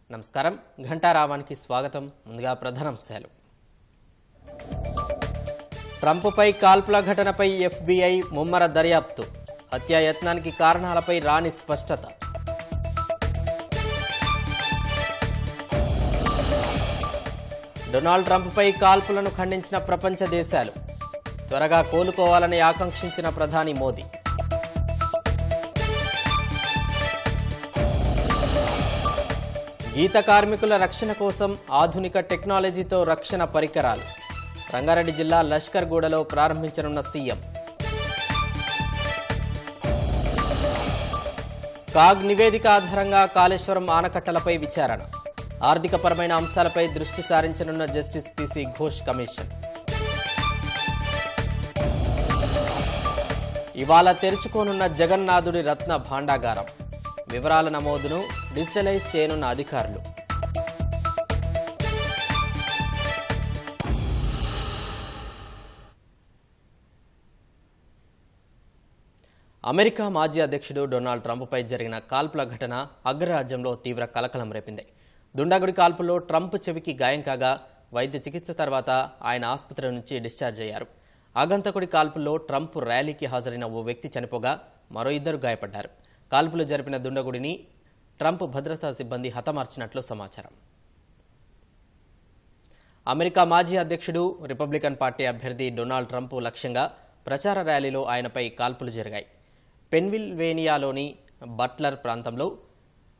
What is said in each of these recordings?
నమస్కారం ఘంటారావానికి స్వాగతం ముందుగా ప్రధానాంశాలు ట్రంప్పై కాల్పుల ఘటనపై ఎఫ్బీఐ ముమ్మర దర్యాప్తు హత్యాయత్నానికి కారణాలపై రాని స్పష్టత డొనాల్డ్ ట్రంప్పై కాల్పులను ఖండించిన ప్రపంచ దేశాలు త్వరగా కోలుకోవాలని ఆకాంక్షించిన ప్రధాని మోదీ గీత కార్మికుల రక్షణ కోసం ఆధునిక టెక్నాలజీతో రక్షణ పరికరాలు రంగారెడ్డి జిల్లా లష్కర్గూడలో ప్రారంభించనున్న సీఎం కాగ్ నివేదిక ఆధారంగా కాళేశ్వరం ఆనకట్టలపై విచారణ ఆర్థికపరమైన అంశాలపై దృష్టి సారించనున్న జస్టిస్ పీసీ ఘోష్ కమిషన్ ఇవాళ తెరుచుకోనున్న జగన్నాథుడి రత్న భాండాగారం వివరాల నమోదును డిజిటలైజ్ చేయనున్న అధికారులు అమెరికా మాజీ అధ్యక్షుడు డొనాల్డ్ ట్రంప్పై జరిగిన కాల్పుల ఘటన అగ్రరాజ్యంలో తీవ్ర కలకలం రేపింది. దుండగుడి కాల్పుల్లో ట్రంప్ చెవికి గాయం కాగా వైద్య చికిత్స తర్వాత ఆయన ఆసుపత్రి నుంచి డిశ్చార్జ్ అయ్యారు. ఆగంతకుడి కాల్పుల్లో ట్రంప్ ర్యాలీకి హాజరైన ఓ వ్యక్తి చనిపోగా మరో ఇద్దరు గాయపడ్డారు. కాల్పులు జరిపిన దుండగుడిని ట్రంప్ భద్రతా సిబ్బంది హతమార్చినట్లు సమాచారం. అమెరికా మాజీ అధ్యక్షుడు రిపబ్లికన్ పార్టీ అభ్యర్థి డొనాల్డ్ ట్రంప్ లక్ష్యంగా ప్రచార ర్యాలీలో ఆయనపై కాల్పులు జరిగాయి. పెన్సిల్వేనియాలోని బట్లర్ ప్రాంతంలో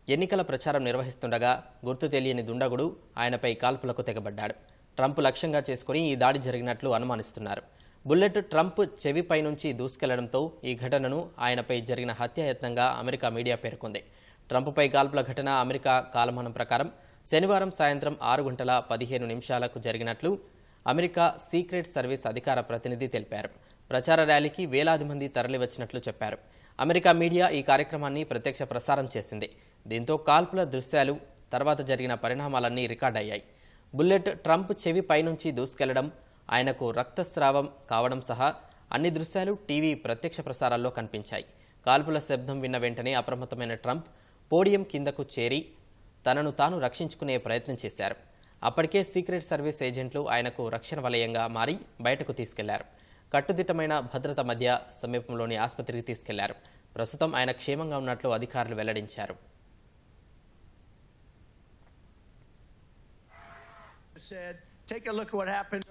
ఎన్నికల ప్రచారం నిర్వహిస్తుండగా గుర్తు తెలియని దుండగుడు ఆయనపై కాల్పులకు తెగబడ్డాడు. ట్రంప్ లక్ష్యంగా చేసుకుని ఈ దాడి జరిగినట్లు అనుమానిస్తున్నారు. బుల్లెట్ ట్రంప్ చెవిపై నుంచి దూసుకెళ్లడంతో ఈ ఘటనను ఆయనపై జరిగిన హత్యాయత్నంగా అమెరికా మీడియా పేర్కొంది. ట్రంప్పై కాల్పుల ఘటన అమెరికా కాలమానం ప్రకారం శనివారం సాయంత్రం 6:15 జరిగినట్లు అమెరికా సీక్రెట్ సర్వీస్ అధికార ప్రతినిధి తెలిపారు. ప్రచార ర్యాలీకి వేలాది మంది తరలివచ్చినట్లు చెప్పారు. అమెరికా మీడియా ఈ కార్యక్రమాన్ని ప్రత్యక్ష ప్రసారం చేసింది. దీంతో కాల్పుల దృశ్యాలు తర్వాత జరిగిన పరిణామాలన్నీ రికార్డయ్యాయి. బుల్లెట్ ట్రంప్ చెవిపై నుంచి దూసుకెళ్లడం, ఆయనకు రక్తస్రావం కావడం సహా అన్ని దృశ్యాలు టీవీ ప్రత్యక్ష ప్రసారాల్లో కనిపించాయి. కాల్పుల శబ్దం విన్న వెంటనే అప్రమత్తమైన ట్రంప్ పోడియం కిందకు చేరి తనను తాను రక్షించుకునే ప్రయత్నం చేశారు. అప్పటికే సీక్రెట్ సర్వీస్ ఏజెంట్లు ఆయనకు రక్షణ వలయంగా మారి బయటకు తీసుకెళ్లారు. కట్టుదిట్టమైన భద్రత మధ్య సమీపంలోని ఆసుపత్రికి తీసుకెళ్లారు. ప్రస్తుతం ఆయన క్షేమంగా ఉన్నట్లు అధికారులు వెల్లడించారు. Take a look at what happened.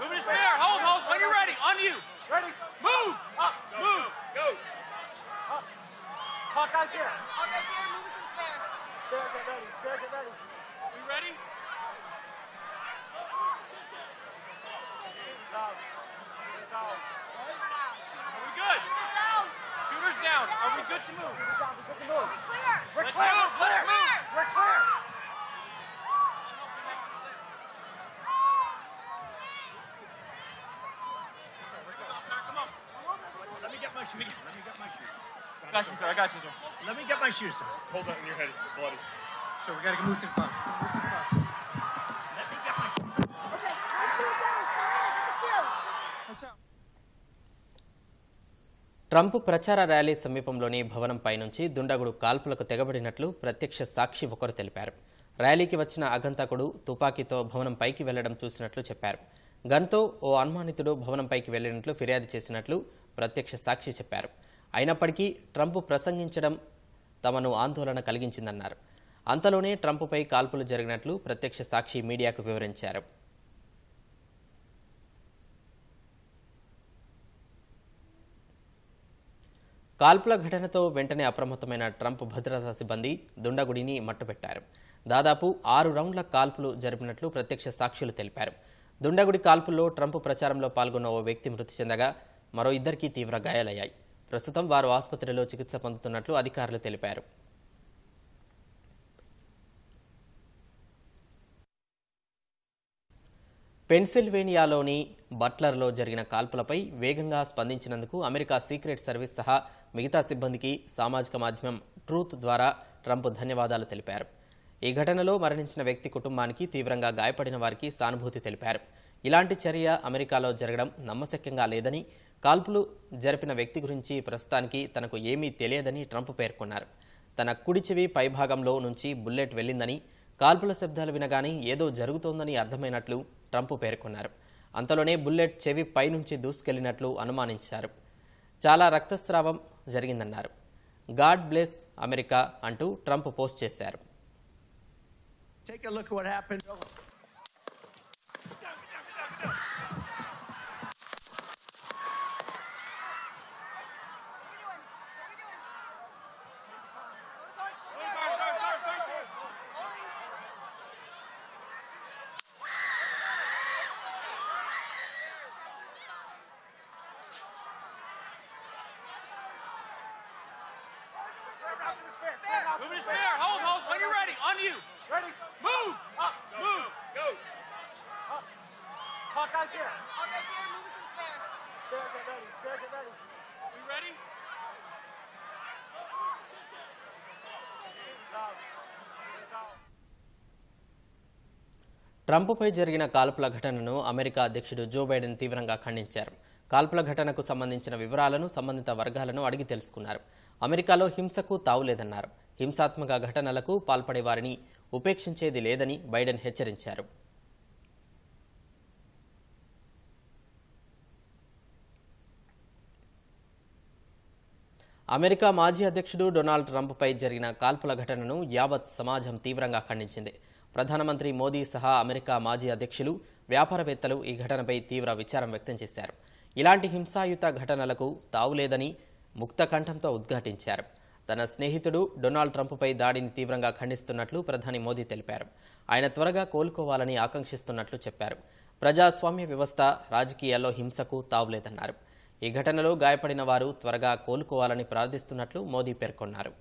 Move to spare. Hold. When you're ready. On you. Ready? Move. Up. Move. Go. Up. Hawkeye's here. Hawkeye's here. Move it to the spare. Spare, get ready. Spare, get ready. You ready? Down. Down. Are we good? Shooter's down. Shooter's down. Are we good to move? Down. We're good to move. Clear. We're Let's clear. move. We're Let's clear. move. We're clear. Come on. Let me get my shoes. Let me get my shoes. I got you, sir. I got you, sir. Let me get my shoes, sir. Hold that in your head. It's bloody. So we gotta move to the bus. Move to the bus. Let me get my shoes. Okay. Put the shoes down. Get the shoe. What's up? Trump ప్రచార rally సమీపంలోని భవనంపై నుంచి దుండగుడు కాల్పులకు తెగబడినట్లు ప్రత్యక్ష సాక్షి ఒకరు తెలిపారు. ర్యాలీకి వచ్చిన అగంతకుడు తుపాకీతో భవనంపైకి వెళ్లడం చూసినట్లు చెప్పారు. గన్తో ఓ అనుమానితుడు భవనంపైకి వెళ్లినట్లు ఫిర్యాదు చేసినట్లు ప్రత్యక్ష సాక్షి చెప్పారు. అయినప్పటికీ ట్రంప్ ప్రసంగించడం తమను ఆందోళన కలిగించిందన్నారు. అంతలోనే ట్రంప్పై కాల్పులు జరిగినట్లు ప్రత్యక్ష సాక్షి మీడియాకు వివరించారు. కాల్పుల ఘటనతో వెంటనే అప్రమత్తమైన ట్రంప్ భద్రతా సిబ్బంది దుండగుడిని మట్టుపెట్టారు. దాదాపు 6 రౌండ్ల కాల్పులు జరిపినట్లు ప్రత్యక్ష సాక్షులు తెలిపారు. దుండగుడి కాల్పుల్లో ట్రంప్ ప్రచారంలో పాల్గొన్న ఓ వ్యక్తి మృతి చెందగా మరో ఇద్దరికి తీవ్ర గాయాలయ్యాయి. ప్రస్తుతం వారు ఆసుపత్రిలో చికిత్స పొందుతున్నట్లు అధికారులు తెలిపారు. పెన్సిల్వేనియాలోని బట్లర్లో జరిగిన కాల్పులపై వేగంగా స్పందించినందుకు అమెరికా సీక్రెట్ సర్వీస్ సహా మిగతా సిబ్బందికి సామాజిక మాధ్యమం ట్రూత్ ద్వారా ట్రంప్ ధన్యవాదాలు తెలిపారు. ఈ ఘటనలో మరణించిన వ్యక్తి కుటుంబానికి, తీవ్రంగా గాయపడిన వారికి సానుభూతి తెలిపారు. ఇలాంటి చర్య అమెరికాలో జరగడం నమ్మశక్యంగా లేదని, కాల్పులు జరిపిన వ్యక్తి గురించి ప్రస్తుతానికి తనకు ఏమీ తెలియదని ట్రంప్ పేర్కొన్నారు. తన కుడి చెవి పైభాగంలో నుంచి బుల్లెట్ వెళ్లిందని, కాల్పుల శబ్దాలు వినగానే ఏదో జరుగుతోందని అర్థమైనట్లు ట్రంప్ పేర్కొన్నారు. అంతలోనే బుల్లెట్ చెవి పైనుంచి దూసుకెళ్లినట్లు అనుమానించారు. చాలా రక్తస్రావం జరిగిందన్నారు. గాడ్ బ్లెస్ అమెరికా అంటూ ట్రంప్ పోస్ట్ చేశారు. Take a look at what happened. Move to spare. Hold. When you're ready. On you. Ready? Move. Up. Move. Go. Up. Hawkeye's here. Hawkeye's here, move it to spare. Spare, get ready. Spare, get ready. You ready? Down. Down. ట్రంప్పై జరిగిన కాల్పుల ఘటనను America అధ్యక్షుడు Joe Biden తీవ్రంగా ఖండించారు. కాల్పుల ఘటనకు సంబంధించిన వివరాలను సంబంధిత వర్గాలను అడిగి తెలుసుకున్నారు. అమెరికాలో హింసకు తావులేదన్నారు. హింసాత్మక ఘటనలకు పాల్పడే వారిని ఉపేక్షించేది లేదని బైడెన్ హెచ్చరించారు. అమెరికా మాజీ అధ్యక్షుడు డొనాల్డ్ ట్రంప్పై జరిగిన కాల్పుల ఘటనను యావత్ సమాజం తీవ్రంగా ఖండించింది. ప్రధానమంత్రి మోదీ సహా అమెరికా మాజీ అధ్యక్షులు, వ్యాపారవేత్తలు ఈ ఘటనపై తీవ్ర విచారం వ్యక్తం చేశారు. ఇలాంటి హింసాయుత ఘటనలకు తావులేదని ముక్త కంఠంతో ఉద్ఘాటించారు. తన స్నేహితుడు డొనాల్డ్ ట్రంప్పై దాడిని తీవ్రంగా ఖండిస్తున్నట్లు ప్రధాని మోదీ తెలిపారు. ఆయన త్వరగా కోలుకోవాలని ఆకాంక్షిస్తున్నట్లు చెప్పారు. ప్రజాస్వామ్య వ్యవస్థ, రాజకీయాల్లో హింసకు తావులేదన్నారు. ఈ ఘటనలో గాయపడిన వారు త్వరగా కోలుకోవాలని ప్రార్థిస్తున్నట్లు మోదీ పేర్కొన్నారు.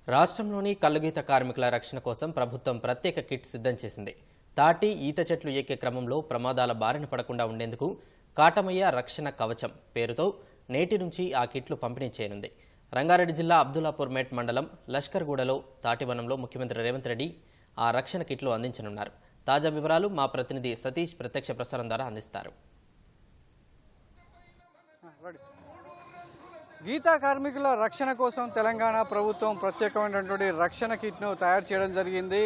రాష్ట్రంలోని కల్లుగీత కార్మికుల రక్షణ కోసం ప్రభుత్వం ప్రత్యేక కిట్ సిద్ధం చేసింది. తాటి, ఈత చెట్లు ఎక్కే క్రమంలో ప్రమాదాల బారిన పడకుండా ఉండేందుకు కాటమయ్య రక్షణ కవచం పేరుతో నేటి నుంచి ఆ కిట్లు పంపిణీ చేయనుంది. రంగారెడ్డి జిల్లా అబ్దుల్లాపూర్ మేట్ మండలం లష్కర్గూడలో తాటివనంలో ముఖ్యమంత్రి రేవంత్ రెడ్డి ఆ రక్షణ కిట్లు అందించనున్నారు. తాజా వివరాలు మా ప్రతినిధి సతీష్ ప్రత్యక్ష ప్రసారం ద్వారా అందిస్తారు. గీతా కార్మికుల రక్షణ కోసం తెలంగాణ ప్రభుత్వం ప్రత్యేకమైనటువంటి రక్షణ కిట్ను తయారు చేయడం జరిగింది.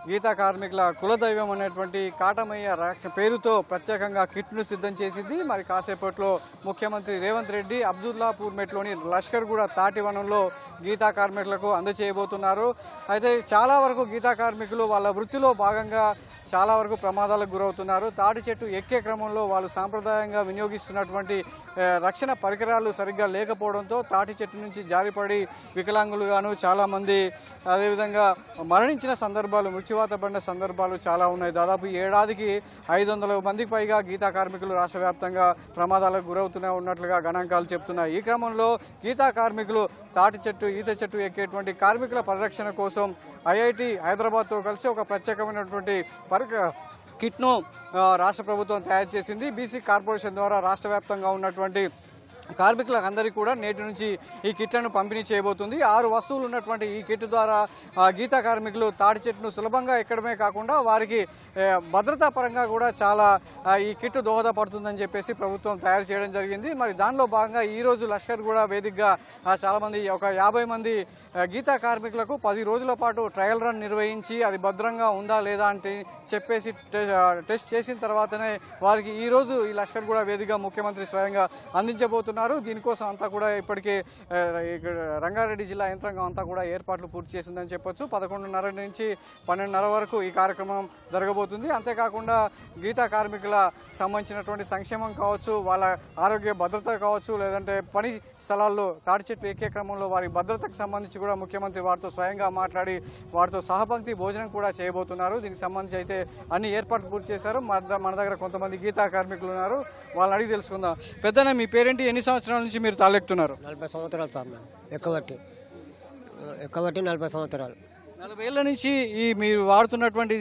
గీతా కార్మికుల కులదైవం అనేటువంటి కాటమయ్య పేరుతో ప్రత్యేకంగా కిట్ను సిద్ధం చేసింది. మరి కాసేపట్లో ముఖ్యమంత్రి రేవంత్ రెడ్డి అబ్దుల్లాపూర్ మెట్లోని లష్కర్గూడ తాటివనంలో గీతా కార్మికులకు అందజేయబోతున్నారు. అయితే చాలా వరకు గీతా కార్మికులు వాళ్ళ వృత్తిలో భాగంగా చాలా వరకు ప్రమాదాలకు గురవుతున్నారు. తాటి చెట్టు ఎక్కే క్రమంలో వాళ్ళు సాంప్రదాయంగా వినియోగిస్తున్నటువంటి రక్షణ పరికరాలు సరిగ్గా లేకపోవడంతో తాటి చెట్టు నుంచి జారిపడి వికలాంగులుగాను చాలామంది, అదేవిధంగా మరణించిన సందర్భాలు, మృత్యువాత పడిన సందర్భాలు చాలా ఉన్నాయి. దాదాపు ఏడాదికి 500 మందికి పైగా గీతా కార్మికులు రాష్ట్ర వ్యాప్తంగా ప్రమాదాలకు గురవుతూనే ఉన్నట్లుగా గణాంకాలు చెప్తున్నాయి. ఈ క్రమంలో గీతా కార్మికులు తాటి చెట్టు, ఈత చెట్టు ఎక్కేటువంటి కార్మికుల పరిరక్షణ కోసం ఐఐటి హైదరాబాద్తో కలిసి ఒక ప్రత్యేకమైనటువంటి కిట్ను రాష్ట్ర ప్రభుత్వం తయారు చేసింది. బీసీ కార్పొరేషన్ ద్వారా రాష్ట్ర వ్యాప్తంగా ఉన్నటువంటి కార్మికులందరికీ కూడా నేటి నుంచి ఈ కిట్లను పంపిణీ చేయబోతుంది. 6 వస్తువులు ఉన్నటువంటి ఈ కిట్ ద్వారా గీతా కార్మికులు తాటి చెట్టును సులభంగా ఎక్కడమే కాకుండా వారికి భద్రతా పరంగా కూడా చాలా ఈ కిట్ దోహదపడుతుందని చెప్పేసి ప్రభుత్వం తయారు చేయడం జరిగింది. మరి దానిలో భాగంగా ఈరోజు లష్కర్గూడ వేదికగా చాలామంది, ఒక 50 మంది గీతా కార్మికులకు 10 రోజుల పాటు ట్రయల్ రన్ నిర్వహించి అది భద్రంగా ఉందా లేదా అంటే చెప్పేసి టెస్ట్ చేసిన తర్వాతనే వారికి ఈరోజు ఈ లష్కర్గూడ వేదికగా ముఖ్యమంత్రి స్వయంగా అందించబోతున్నారు. చెప్తున్నారు. దీనికోసం అంతా కూడా ఇప్పటికే రంగారెడ్డి జిల్లా యంత్రాంగం అంతా కూడా ఏర్పాట్లు పూర్తి చేసిందని చెప్పొచ్చు. 11:30 నుంచి 12:30 వరకు ఈ కార్యక్రమం జరగబోతుంది. అంతేకాకుండా గీతా కార్మికుల సంబంధించినటువంటి సంక్షేమం కావచ్చు, వాళ్ళ ఆరోగ్య భద్రత కావచ్చు, లేదంటే పని స్థలాల్లో తాటి చెట్టు ఎక్కే క్రమంలో వారి భద్రతకు సంబంధించి కూడా ముఖ్యమంత్రి వారితో స్వయంగా మాట్లాడి వారితో సహపంక్తి భోజనం కూడా చేయబోతున్నారు. దీనికి సంబంధించి అయితే అన్ని ఏర్పాట్లు పూర్తి చేశారు. మన దగ్గర కొంతమంది గీతా కార్మికులు ఉన్నారు, వాళ్ళని అడిగి తెలుసుకుందాం. పెద్దనే మీ పేరేంటి, ఎన్ని సంవత్సరాల నుంచి మీరు తాళెక్కుతున్నారు? 40 సంవత్సరాలు సార్. మేము ఎక్కబట్టి 40 సంవత్సరాలు. 40 ఏళ్ల నుంచి ఈ మీరు వాడుతున్నటువంటి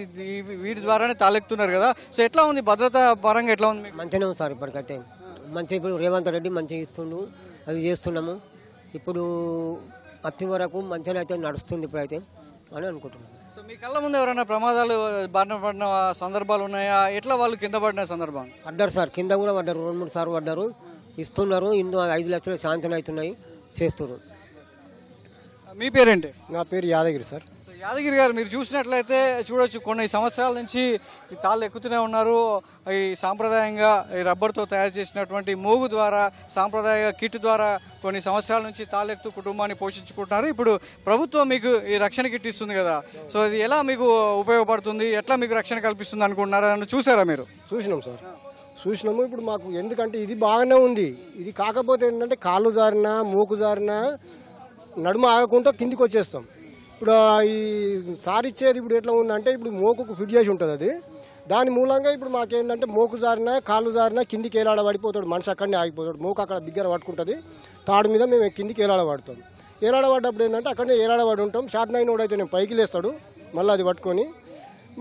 వీటి ద్వారానే తాళెక్కుతున్నారు కదా. సో ఎట్లా ఉంది భద్రత పరంగా, ఎట్లా ఉంది? మంచిగానే ఉంది సార్ ఇప్పటికైతే. మంచిగా ఇప్పుడు రేవంత్ రెడ్డి మంచిగా ఇస్తుండు, అది చేస్తున్నాము. ఇప్పుడు అత్తి వరకు మంచిగా అయితే నడుస్తుంది ఇప్పుడైతే అని అనుకుంటున్నాను. సో మీ కళ్ళ ముందు ఎవరైనా ప్రమాదాలు బారిన పడిన సందర్భాలు ఉన్నాయా? ఎట్లా వాళ్ళు కింద పడిన సందర్భం? పడ్డారు సార్, కింద కూడా పడ్డారు, 2-3 సార్లు పడ్డారు. ఇస్తున్నారు, 5 లక్షలు శాంక్షన్ అవుతున్నాయి, చేస్తున్నారు. మీ పేరేంటి? నా పేరు యాదగిరి సార్. యాదగిరి గారు, మీరు చూసినట్లయితే చూడొచ్చు, కొన్ని సంవత్సరాల నుంచి ఈ తాళ్ళు ఎక్కుతూనే ఉన్నారు. ఈ సాంప్రదాయంగా ఈ రబ్బర్తో తయారు చేసినటువంటి మోగు ద్వారా, సాంప్రదాయ కిట్ ద్వారా కొన్ని సంవత్సరాల నుంచి తాళ్ళు ఎక్కుతూ కుటుంబాన్ని పోషించుకుంటున్నారు. ఇప్పుడు ప్రభుత్వం మీకు ఈ రక్షణ కిట్ ఇస్తుంది కదా, సో ఇది ఎలా మీకు ఉపయోగపడుతుంది, ఎట్లా మీకు రక్షణ కల్పిస్తుంది అనుకుంటున్నారా? చూసారా మీరు? చూసినాం సార్, చూసినాము. ఇప్పుడు మాకు ఎందుకంటే ఇది బాగానే ఉంది. ఇది కాకపోతే ఏంటంటే కాళ్ళు జారినా, మూకు జారినా నడుమ ఆగకుండా కిందికి వచ్చేస్తాం. ఇప్పుడు ఈ సారిచ్చేది ఇప్పుడు ఎట్లా ఉందంటే, ఇప్పుడు మోకుకు ఫిట్ చేసి ఉంటుంది అది. దాని మూలంగా ఇప్పుడు మాకేంటంటే మోకు జారినా, కాళ్ళు జారినా కిందికి ఏలాడ పడిపోతాడు మనిషి, అక్కడనే ఆగిపోతాడు. మోకు అక్కడ బిగ్గర పట్టుకుంటుంది, తాడు మీద మేము కిందికి ఏలాడ పడతాం. ఏలాడ పడ్డప్పుడు ఏంటంటే అక్కడనే ఏలాడ పడి ఉంటాం. శాతనైనోడు అయితే నేను పైకి లేస్తాడు మళ్ళీ అది పట్టుకొని.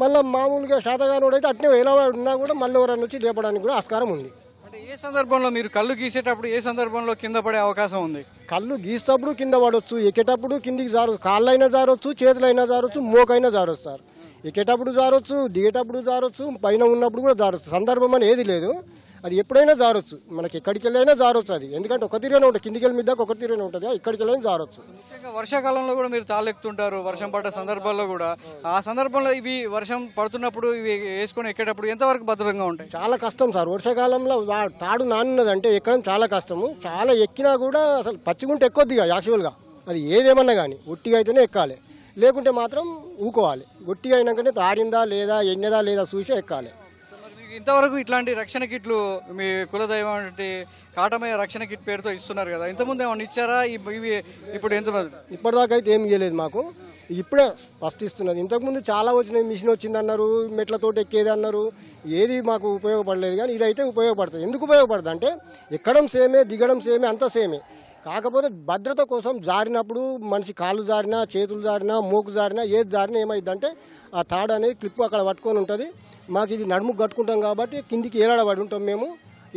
మళ్ళీ మామూలుగా శాతగానోడు అయితే అట్నే ఏలాడ ఉన్నా కూడా మళ్ళీ ఎవరైనా వచ్చి లేపడానికి కూడా ఆస్కారం ఉంది. అంటే ఏ సందర్భంలో మీరు కళ్ళు గీసేటప్పుడు ఏ సందర్భంలో కింద పడే అవకాశం ఉంది? కళ్ళు గీసేటప్పుడు కింద పడవచ్చు, ఎక్కేటప్పుడు కిందికి జారొచ్చు, కాళ్ళైనా జారొచ్చు, చేతులైనా జారొచ్చు, మోకైనా జారొచ్చు సార్. ఎక్కేటప్పుడు జారొచ్చు, దిగేటప్పుడు జారొచ్చు, పైన ఉన్నప్పుడు కూడా జారొచ్చు. సందర్భం అని ఏది లేదు, అది ఎప్పుడైనా జారొచ్చు. మనకి ఎక్కడికి వెళ్ళైనా జారొచ్చు అది. ఎందుకంటే ఒక తీరేనే ఉంటుంది, కిందికి వెళ్ళి మీద ఒక తీరేనే ఉంటుంది, ఎక్కడికి వెళ్ళైనా జారొచ్చు. ముఖ్యంగా వర్షాకాలంలో కూడా మీరు తాళ్ళెక్కుతుంటారు, వర్షం పడ్డ సందర్భాల్లో కూడా. ఆ సందర్భంలో ఇవి వర్షం పడుతున్నప్పుడు ఇవి వేసుకొని ఎక్కేటప్పుడు ఎంతవరకు భద్రంగా ఉంటాయి? చాలా కష్టం సార్. వర్షాకాలంలో తాడు నానినదంటే ఎక్కడం చాలా కష్టము. చాలా ఎక్కినా కూడా అసలు పచ్చిగుంటే ఎక్కొద్దిగా యాక్చువల్గా. అది ఏదేమన్నా కానీ ఒట్టిగా అయితేనే ఎక్కాలి, లేకుంటే మాత్రం ఊకోవాలి. ఒట్టిగా అయినాకనే తాడిందా లేదా, ఎన్నదా లేదా చూసి ఎక్కాలి. ఇంతవరకు ఇట్లాంటి రక్షణ కిట్లు మీ కులదైవం అంటే కాటమయ్య రక్షణ కిట్ పేరుతో ఇస్తున్నారు కదా, ఇంతకుముందు ఏమన్నా ఇచ్చారా? ఇవి ఇప్పుడు ఎంత? ఇప్పటిదాకా అయితే ఏం ఇవ్వలేదు మాకు, ఇప్పుడే ఫస్ట్ ఇస్తున్నది. ఇంతకుముందు చాలా వచ్చినాయి, మిషన్ వచ్చింది అన్నారు, మెట్లతో ఎక్కేది అన్నారు, ఏది మాకు ఉపయోగపడలేదు. కానీ ఇదైతే ఉపయోగపడుతుంది. ఎందుకు ఉపయోగపడుతుంది అంటే ఎక్కడం సేమే, దిగడం సేమే, అంతా సేమే. కాకపోతే భద్రత కోసం జారినప్పుడు మనిషి కాళ్ళు జారినా, చేతులు జారినా, మోకు జారినా, ఏది జారినా ఏమైందంటే ఆ తాడు అనేది క్లిప్ అక్కడ పట్టుకొని ఉంటుంది. మాకు ఇది నడుముకు కట్టుకుంటాం కాబట్టి కిందికి ఏలాడబడి ఉంటాం మేము.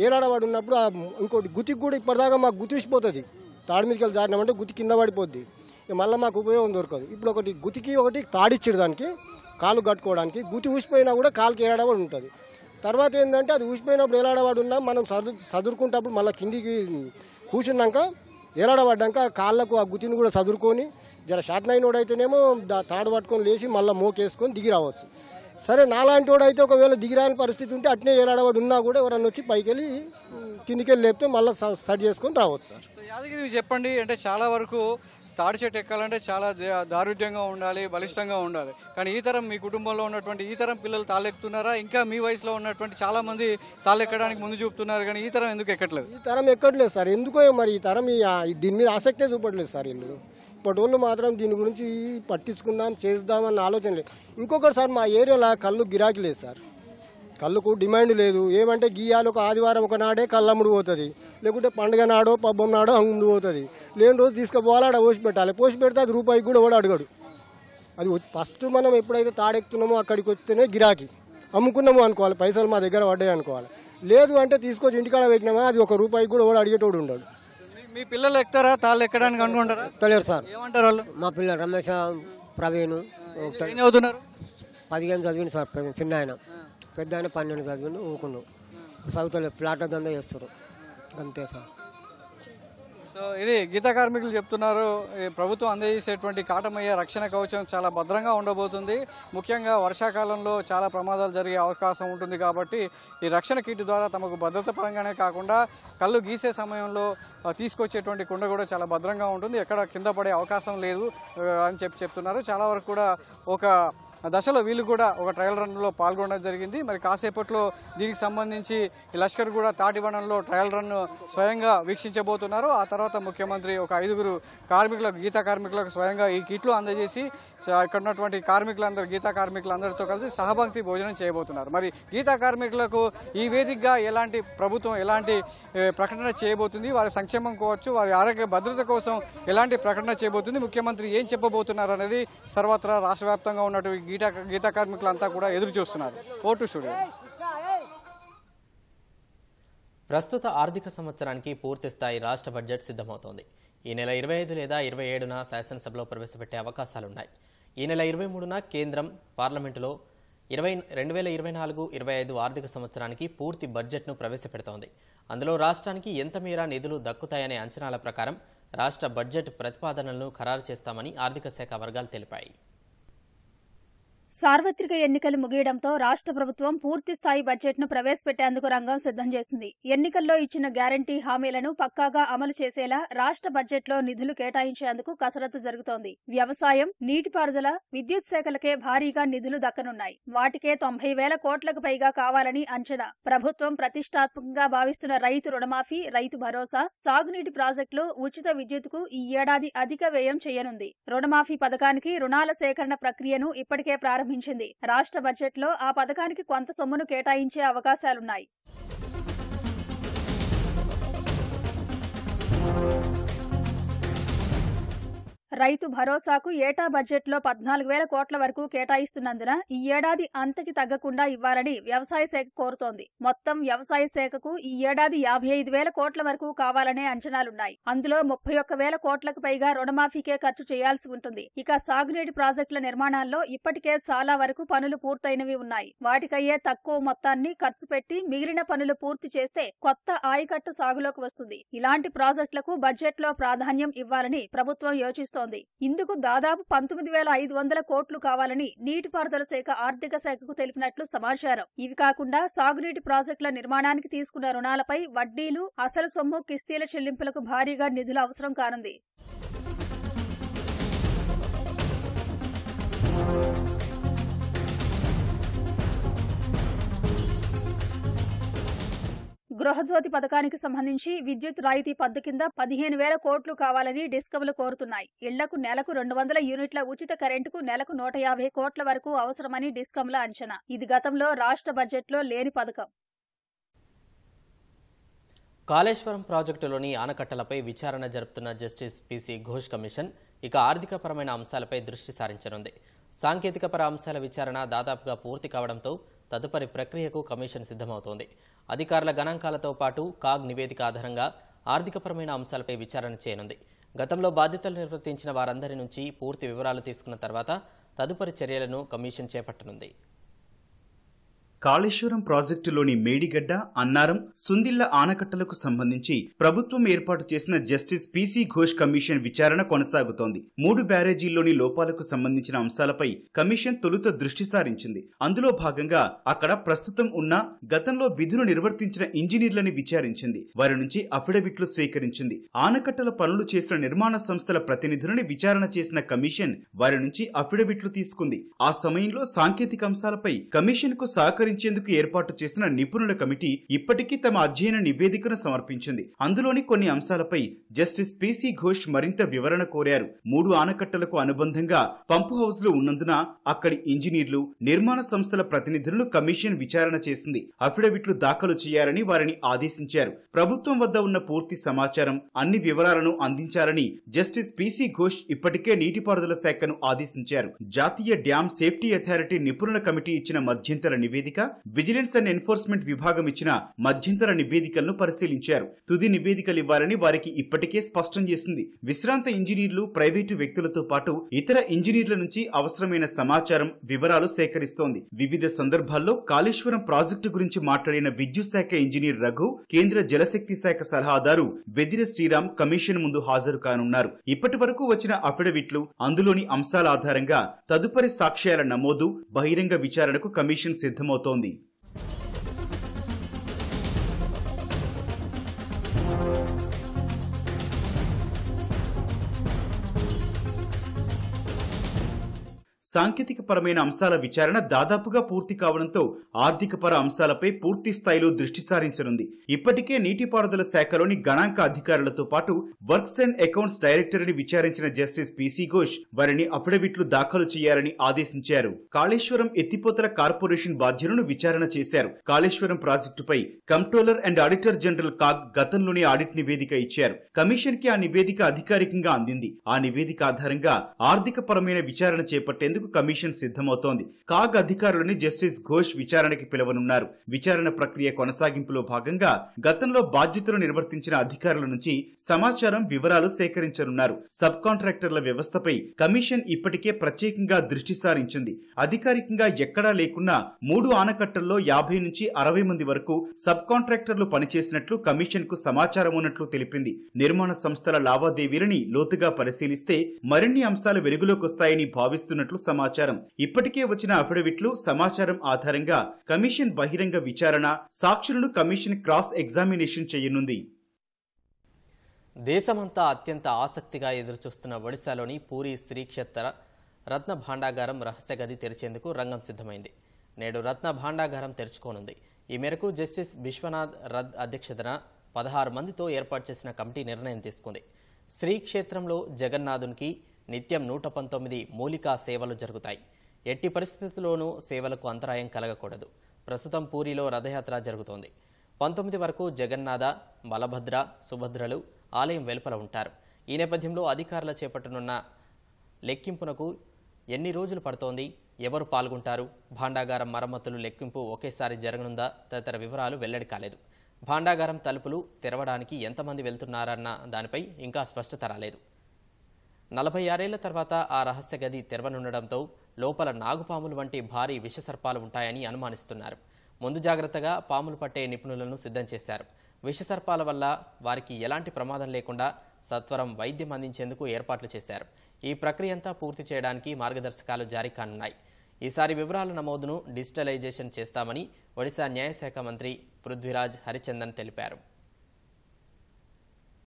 ఏలాడబడి ఉన్నప్పుడు ఇంకోటి గుతికి కూడా ఇప్పటిదాకా మాకు గుతిసిపోతుంది. తాడు మీదకి వెళ్ళి జారినామంటే గుతి కింద పడిపోద్ది, మళ్ళీ మాకు ఉపయోగం దొరకదు. ఇప్పుడు ఒకటి తాడిచ్చాడు దానికి కాలు కట్టుకోవడానికి. గుతి ఊసిపోయినా కూడా కాలుకి ఏలాడబడి ఉంటుంది. తర్వాత ఏంటంటే అది ఊసిపోయినప్పుడు ఏలాడబడి ఉన్నా మనం చదువుకుంటప్పుడు మళ్ళీ కిందికి కూర్చున్నాక ఏలాడబడ్డాక కాళ్ళకు ఆ గుతిని కూడా చదువుకొని జర శాతనైనోడు అయితేనేమో తాడు పట్టుకొని లేచి మళ్ళీ మోకేసుకొని దిగి రావచ్చు. సరే నాలాంటి వాడు అయితే ఒకవేళ దిగిరాని పరిస్థితి ఉంటే అట్నే ఏలాడబడి ఉన్నా కూడా ఎవరన్నా వచ్చి పైకి వెళ్ళి కిందికి వెళ్ళి లేపితే మళ్ళీ సరి చేసుకొని రావచ్చు సార్. యాదగిరి చెప్పండి, అంటే చాలా వరకు తాడి చెట్టు ఎక్కాలంటే చాలా దారుఢ్యంగా ఉండాలి, బలిష్టంగా ఉండాలి. కానీ ఈ తరం మీ కుటుంబంలో ఉన్నటువంటి ఈ తరం పిల్లలు తాళ్ళెక్కుతున్నారా? ఇంకా మీ వయసులో ఉన్నటువంటి చాలా మంది తాళ్ళెక్కడానికి ముందు చూపుతున్నారు, కానీ ఈ తరం ఎందుకు ఎక్కట్లేదు? ఈ తరం ఎక్కట్లేదు సార్. ఎందుకో మరి ఈ తరం దీని మీద ఆసక్తే చూపట్లేదు సార్. వీళ్ళు ఇప్పటి వాళ్ళు మాత్రం దీని గురించి పట్టించుకుందాం, చేద్దామన్న ఆలోచన లేదు. ఇంకొకటి సార్, మా ఏరియాలో కళ్ళు గిరాకీ లేదు సార్. కళ్ళుకు డిమాండ్ లేదు. ఏమంటే గీయాలు ఒక ఆదివారం ఒక నాడే కళ్ళమ్ముడు పోతుంది, లేకుంటే పండుగ నాడో పబ్బం నాడో అమ్ముడు పోతుంది. లేని రోజు తీసుకుపోవాలి, ఆడ పోసి పెట్టాలి. పోసి పెడితే అది రూపాయికి కూడా కూడా అడగడు. అది ఫస్ట్ మనం ఎప్పుడైతే తాడెక్కుతున్నామో అక్కడికి వస్తేనే గిరాకీ. అమ్ముకున్నాము అనుకోవాలి, పైసలు మా దగ్గర పడ్డాయి అనుకోవాలి. లేదు అంటే తీసుకొచ్చి ఇంటికాడ పెట్టినామా అది ఒక రూపాయికి కూడా కూడా అడిగేటోడు ఉండడు. మీ పిల్లలు ఎక్కుతారా తాళ్ళు ఎక్కడానికి అనుకుంటారా? తెలియదు సార్. ఏమంటారు వాళ్ళు? మా పిల్లలు రమేష్, ప్రవీణ్ ఏం చదువుతున్నారు? 15 చదివింది సార్. చిన్న ఆయన, పెద్ద ఆయన 12 చదివిండు. ఊకుండు చదువుతలేదు, ప్లాట్ దందా చేస్తారు అంతే సార్. సో ఇది గీతా కార్మికులు చెప్తున్నారు, ఈ ప్రభుత్వం అందజేసేటువంటి కాటమయ్య రక్షణ కవచం చాలా భద్రంగా ఉండబోతుంది. ముఖ్యంగా వర్షాకాలంలో చాలా ప్రమాదాలు జరిగే అవకాశం ఉంటుంది కాబట్టి ఈ రక్షణ కిట్ ద్వారా తమకు భద్రత పరంగానే కాకుండా కళ్ళు గీసే సమయంలో తీసుకొచ్చేటువంటి కుండ కూడా చాలా భద్రంగా ఉంటుంది, ఎక్కడ కింద పడే అవకాశం లేదు అని చెప్తున్నారు. చాలా వరకు కూడా ఒక దశలో వీళ్ళు కూడా ఒక ట్రయల్ రన్లో పాల్గొనడం జరిగింది. మరి కాసేపట్లో దీనికి సంబంధించి ఈ లష్కర్ కూడా తాటివనంలో ట్రయల్ రన్ స్వయంగా వీక్షించబోతున్నారు. ఆ తర్వాత ముఖ్యమంత్రి ఒక 5 కార్మికులకు, గీతా కార్మికులకు స్వయంగా ఈ కిట్లు అందజేసి ఇక్కడ ఉన్నటువంటి గీతా కార్మికులందరితో కలిసి సహపంక్తి భోజనం చేయబోతున్నారు. మరి గీతా కార్మికులకు ఈ వేదికగా ప్రభుత్వం ఎలాంటి ప్రకటన చేయబోతుంది, వారి సంక్షేమం కావచ్చు, వారి ఆరోగ్య భద్రత కోసం ఎలాంటి ప్రకటన చేయబోతుంది, ముఖ్యమంత్రి ఏం చెప్పబోతున్నారు అనేది సర్వత్రా రాష్ట్ర వ్యాప్తంగా ఉన్నటువంటి గీతా కార్మికులంతా కూడా ఎదురు చూస్తున్నారు. Vote studio. ప్రస్తుత ఆర్థిక సంవత్సరానికి పూర్తి స్థాయి రాష్ట్ర బడ్జెట్ సిద్ధమవుతోంది. ఈ నెల 25 లేదా 27న శాసనసభలో ప్రవేశపెట్టే అవకాశాలున్నాయి. ఈ నెల 23న కేంద్రం పార్లమెంటులో 2024-25 ఆర్థిక సంవత్సరానికి పూర్తి బడ్జెట్ను ప్రవేశపెడుతోంది. అందులో రాష్ట్రానికి ఎంత మేర నిధులు దక్కుతాయనే అంచనాల ప్రకారం రాష్ట్ర బడ్జెట్ ప్రతిపాదనలను ఖరారు చేస్తామని ఆర్థిక శాఖ వర్గాలు తెలిపాయి. సార్వత్రిక ఎన్నికలు ముగియడంతో రాష్ట్ర ప్రభుత్వం పూర్తి స్థాయి బడ్జెట్ను ప్రవేశపెట్టేందుకు రంగం సిద్ధం చేసింది. ఎన్నికల్లో ఇచ్చిన గ్యారంటీ హామీలను పక్కాగా అమలు చేసేలా రాష్ట్ర బడ్జెట్లో నిధులు కేటాయించేందుకు కసరత్తు జరుగుతోంది. వ్యవసాయం, నీటిపారుదల, విద్యుత్ శాఖలకే భారీగా నిధులు దక్కనున్నాయి. వాటికే 90,000 కోట్లకు పైగా కావాలని అంచనా. ప్రభుత్వం ప్రతిష్టాత్మకంగా భావిస్తున్న రైతు రుణమాఫీ, రైతు భరోసా, సాగునీటి ప్రాజెక్టులు, ఉచిత విద్యుత్కు ఈ ఏడాది అధిక వ్యయం చేయనుంది. రుణమాఫీ పథకానికి రుణాల సేకరణ ప్రక్రియను ఇప్పటికే ప్రారంభించింది. రాష్ట్ర బడ్జెట్లో ఆ పథకానికి కొంత సొమ్మును కేటాయించే అవకాశాలున్నాయి. రైతు భరోసాకు ఏటా బడ్జెట్లో 14,000 కోట్ల వరకు కేటాయిస్తున్నందున ఈ ఏడాది అంతకి తగ్గకుండా ఇవ్వాలని వ్యవసాయ శాఖ కోరుతోంది. మొత్తం వ్యవసాయ శాఖకు ఈ ఏడాది 55,000 కోట్ల వరకు కావాలనే అంచనాలున్నాయి. అందులో 31,000 కోట్లకు పైగా రుణమాఫీకే ఖర్చు చేయాల్సి ఉంటుంది. ఇక సాగునీటి ప్రాజెక్టుల నిర్మాణాల్లో ఇప్పటికే చాలా వరకు పనులు పూర్తయినవి ఉన్నాయి. వాటికయ్యే తక్కువ మొత్తాన్ని ఖర్చు పెట్టి మిగిలిన పనులు పూర్తి చేస్తే కొత్త ఆయకట్టు సాగులోకి వస్తుంది. ఇలాంటి ప్రాజెక్టులకు బడ్జెట్లో ప్రాధాన్యం ఇవ్వాలని ప్రభుత్వం యోచిస్తోంది. ఇందుకు దాదాపు 19,500 కోట్లు కావాలని నీటిపారుదల శాఖ ఆర్థిక శాఖకు తెలిపినట్లు సమాచారం. ఇవి కాకుండా సాగునీటి ప్రాజెక్టుల నిర్మాణానికి తీసుకున్న రుణాలపై వడ్డీలు, అసలు సొమ్ము, కిస్తీల చెల్లింపులకు భారీగా నిధులు అవసరం కానుంది. గృహజ్యోతి పథకానికి సంబంధించి విద్యుత్ రాయితీ పద్దు కింద 15,000 కోట్లు కావాలని డిస్కమ్లు కోరుతున్నాయి. ఇళ్లకు నెలకు 200 యూనిట్ల ఉచిత కరెంటుకు నెలకు 150 కోట్ల వరకు అవసరమని డిస్కమ్ల అంచనా. ఇది గతంలో రాష్ట్ర బడ్జెట్లో లేని పథకం. కాళేశ్వరం ప్రాజెక్టులోని ఆనకట్టలపై విచారణ జరుపుతున్న జస్టిస్ పీసీ ఘోష్ కమిషన్ ఇక ఆర్థికపరమైన అంశాలపై దృష్టి సారించనుంది. సాంకేతికపర అంశాల విచారణ దాదాపుగా పూర్తి కావడంతో తదుపరి ప్రక్రియకు కమిషన్ సిద్ధమవుతోంది. అధికారుల గణాంకాలతో పాటు కాగ్ నివేదిక ఆధారంగా ఆర్థికపరమైన అంశాలపై విచారణ చేయనుంది. గతంలో బాధ్యతలు నిర్వర్తించిన వారందరి నుంచి పూర్తి వివరాలు తీసుకున్న తర్వాత తదుపరి చర్యలను కమిషన్ చేపట్టనుంది. కాళేశ్వరం ప్రాజెక్టులోని మేడిగడ్డ, అన్నారం, సుందిళ్ల ఆనకట్టలకు సంబంధించి ప్రభుత్వం ఏర్పాటు చేసిన జస్టిస్ పీసీ ఘోష్ కమిషన్ విచారణ కొనసాగుతోంది. 3 బ్యారేజీల్లోని లోపాలకు సంబంధించిన అంశాలపై కమిషన్ తొలుత దృష్టి సారించింది. అందులో భాగంగా అక్కడ ప్రస్తుతం ఉన్న, గతంలో విధులు నిర్వర్తించిన ఇంజనీర్లని విచారించింది. వారి నుంచి అఫిడవిట్లు స్వీకరించింది. ఆనకట్టల పనులు చేసిన నిర్మాణ సంస్థల ప్రతినిధులని విచారణ చేసిన కమిషన్ వారి నుంచి అఫిడవిట్లు తీసుకుంది. ఆ సమయంలో సాంకేతిక అంశాలపై కమిషన్ కు సహకరించేందుకు ఏర్పాటు చేసిన నిపుణుల కమిటీ ఇప్పటికీ తమ అధ్యయన నివేదికను సమర్పించింది. అందులోని కొన్ని అంశాలపై జస్టిస్ పీసీ ఘోష్ మరింత వివరణ కోరారు. 3 ఆనకట్టలకు అనుబంధంగా పంపు హౌస్లు ఉన్నందున అక్కడి ఇంజనీర్లు, నిర్మాణ సంస్థల ప్రతినిధులను కమిషన్ విచారణ చేసింది. అఫిడవిట్లు దాఖలు చేయాలని వారిని ఆదేశించారు. ప్రభుత్వం వద్ద ఉన్న పూర్తి సమాచారం, అన్ని వివరాలను అందించాలని జస్టిస్ పీసీ ఘోష్ ఇప్పటికే నీటిపారుదల శాఖను ఆదేశించారు. జాతీయ డ్యామ్ సేఫ్టీ అథారిటీ నిపుణుల కమిటీ ఇచ్చిన మధ్యంతర నివేదిక నివేదిక, విజిలెన్స్ అండ్ ఎన్ఫోర్స్మెంట్ విభాగం ఇచ్చిన మధ్యంతర నివేదికలను పరిశీలించారు. తుది నివేదికలు ఇవ్వాలని వారికి ఇప్పటికే స్పష్టం చేసింది. విశ్రాంత ఇంజనీర్లు, ప్రైవేటు వ్యక్తులతో పాటు ఇతర ఇంజనీర్ల నుంచి అవసరమైన సమాచారం, వివరాలు సేకరిస్తోంది. వివిధ సందర్భాల్లో కాళేశ్వరం ప్రాజెక్టు గురించి మాట్లాడిన విద్యుత్ శాఖ ఇంజనీర్ రఘు, కేంద్ర జలశక్తి శాఖ సలహాదారు వెదిర శ్రీరామ్ కమిషన్ ముందు హాజరు కానున్నారు. ఇప్పటి వరకు వచ్చిన అఫిడవిట్లు, అందులోని అంశాల ఆధారంగా తదుపరి సాక్ష్యాల నమోదు, బహిరంగ విచారణకు కమిషన్ సిద్ధమవుతోంది. సాంకేతిక పరమైన అంశాల విచారణ దాదాపుగా పూర్తి కావడంతో ఆర్థిక పర అంశాలపై పూర్తి స్థాయిలో దృష్టి సారించనుంది. ఇప్పటికే నీటిపారుదల శాఖలోని గణాంక అధికారులతో పాటు వర్క్స్ అండ్ అకౌంట్స్ డైరెక్టర్ని విచారించిన జస్టిస్ పీసీ ఘోష్ వారిని అఫిడవిట్లు దాఖలు చేయాలని ఆదేశించారు. కాళేశ్వరం ఎత్తిపోతల కార్పొరేషన్ బాధ్యులను విచారణ చేశారు. కాళేశ్వరం ప్రాజెక్టుపై controller and auditor general CAG గతంలోనే ఆడిట్ నివేదిక ఇచ్చారు. కమిషన్ కి ఆ నివేదిక అధికారికంగా అందింది. ఆ నివేదిక ఆధారంగా ఆర్థిక పరమైన విచారణ చేపట్టేందుకు కమిషన్ సిద్ధమవుతోంది. కాగ్ అధికారులని జస్టిస్ ఘోష్ విచారణకి పిలవనున్నారు. విచారణ ప్రక్రియ కొనసాగింపులో భాగంగా గతంలో బాధ్యతలు నిర్వర్తించిన అధికారుల నుంచి సమాచారం, వివరాలు సేకరించనున్నారు. సబ్ కాంట్రాక్టర్ల వ్యవస్థపై కమిషన్ ఇప్పటికే ప్రత్యేకంగా దృష్టి సారించింది. అధికారికంగా ఎక్కడా లేకున్నా 3 ఆనకట్టల్లో 50 నుంచి 60 మంది వరకు సబ్ కాంట్రాక్టర్లు పనిచేసినట్లు కమిషన్ కు సమాచారం ఉన్నట్లు తెలిపింది. నిర్మాణ సంస్థల లావాదేవీలని లోతుగా పరిశీలిస్తే మరిన్ని అంశాలు వెలుగులోకొస్తాయని భావిస్తున్నట్లు సమాచారం. ఇప్పటికే వచ్చిన అఫిడవిట్లు, సమాచారం ఆధారంగా కమిషన్ బహిరంగ విచారణ, సాక్షులను కమిషన్ క్రాస్ ఎగ్జామినేషన్ చేయనుంది. దేశమంతా అత్యంత ఆసక్తిగా ఎదురుచూస్తున్న ఒడిశాలోని పూరి శ్రీక్షేత్ర రత్న భాండాగారం రహస్య గది తెరిచేందుకు రంగం సిద్ధమైంది. నేడు రత్న భాండాగారం తెరుచుకోనుంది. ఈ మేరకు జస్టిస్ విశ్వనాథ్ రథ్ అధ్యక్షతన 16 మందితో ఏర్పాటు చేసిన కమిటీ నిర్ణయం తీసుకుంది. శ్రీక్షేత్రంలో జగన్నాథునికి నిత్యం 119 మూలికా సేవలు జరుగుతాయి. ఎట్టి పరిస్థితుల్లోనూ సేవలకు అంతరాయం కలగకూడదు. ప్రస్తుతం పూరిలో రథయాత్ర జరుగుతోంది. 19 వరకు జగన్నాథ, బలభద్ర, సుభద్రలు ఆలయం వెలుపల ఉంటారు. ఈ నేపథ్యంలో అధికారులు చేపట్టనున్న లెక్కింపునకు ఎన్ని రోజులు పడుతోంది, ఎవరు పాల్గొంటారు, భాండాగారం మరమ్మతులు, లెక్కింపు ఒకేసారి జరగనుందా తదితర వివరాలు వెల్లడి కాలేదు. భాండాగారం తలుపులు తెరవడానికి ఎంతమంది వెళ్తున్నారన్న దానిపై ఇంకా స్పష్టత రాలేదు. 46 ఏళ్ల తర్వాత ఆ రహస్య గది తెరవనుండడంతో లోపల నాగుపాములు వంటి భారీ విషసర్పాలు ఉంటాయని అనుమానిస్తున్నారు. ముందు జాగ్రత్తగా పాములు పట్టే నిపుణులను సిద్ధం చేశారు. విషసర్పాల వల్ల వారికి ఎలాంటి ప్రమాదం లేకుండా సత్వరం వైద్యం అందించేందుకు ఏర్పాట్లు చేశారు. ఈ ప్రక్రియ అంతా పూర్తి చేయడానికి మార్గదర్శకాలు జారీ కానున్నాయి. ఈసారి వివరాల నమోదును డిజిటలైజేషన్ చేస్తామని ఒడిశా న్యాయశాఖ మంత్రి పృథ్వీరాజ్ హరిచందన్ తెలిపారు.